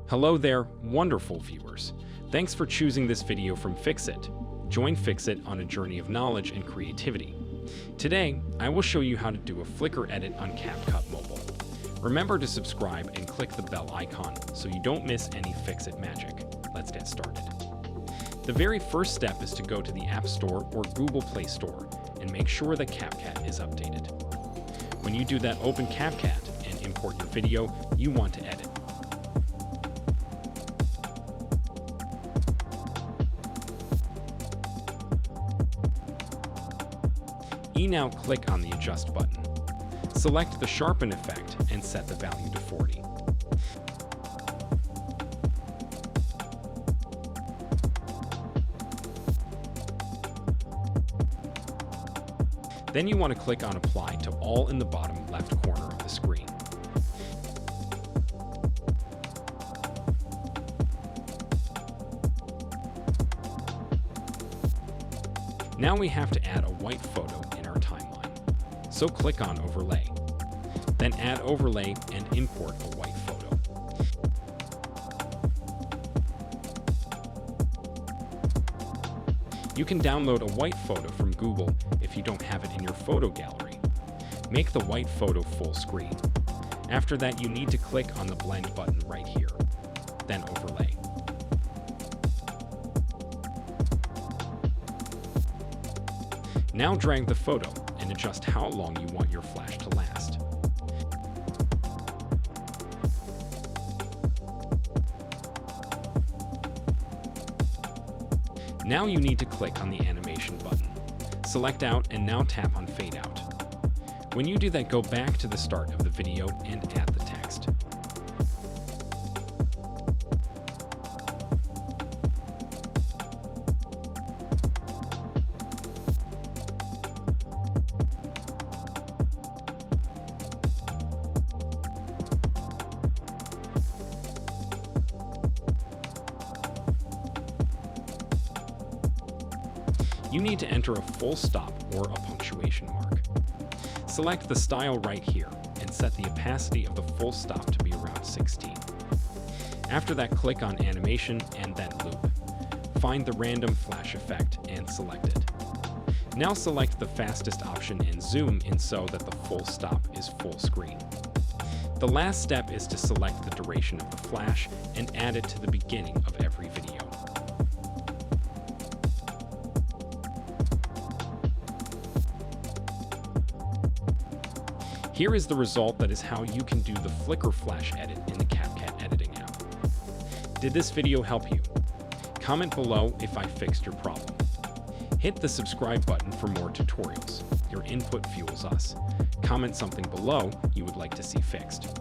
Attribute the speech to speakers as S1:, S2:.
S1: Hello there, wonderful viewers. Thanks for choosing this video from Fixit. Join Fixit on a journey of knowledge and creativity. Today, I will show you how to do a flicker edit on CapCut Mobile. Remember to subscribe and click the bell icon so you don't miss any Fixit magic. Let's get started. The very first step is to go to the App Store or Google Play Store and make sure that CapCut is updated. When you do that, open CapCut and import your video you want to edit. Now click on the Adjust button. Select the Sharpen effect and set the value to 40. Then you want to click on Apply to All in the bottom left corner of the screen. Now we have to add a white photo in our timeline. So click on Overlay. Then add Overlay and import a white photo. You can download a white photo from Google if you don't have it in your photo gallery. Make the white photo full screen. After that, you need to click on the Blend button right here. Then Overlay. Now drag the photo and adjust how long you want your flash to last. Now you need to click on the animation button. Select out and now tap on Fade Out. When you do that, go back to the start of the video and add the text. You need to enter a full stop or a punctuation mark. Select the style right here and set the opacity of the full stop to be around 16. After that, click on Animation and then Loop. Find the random flash effect and select it. Now select the fastest option and zoom in so that the full stop is full screen. The last step is to select the duration of the flash and add it to the beginning of every video. Here is the result that is how you can do the flicker flash edit in the CapCut editing app. Did this video help you? Comment below if I fixed your problem. Hit the subscribe button for more tutorials. Your input fuels us. Comment something below you would like to see fixed.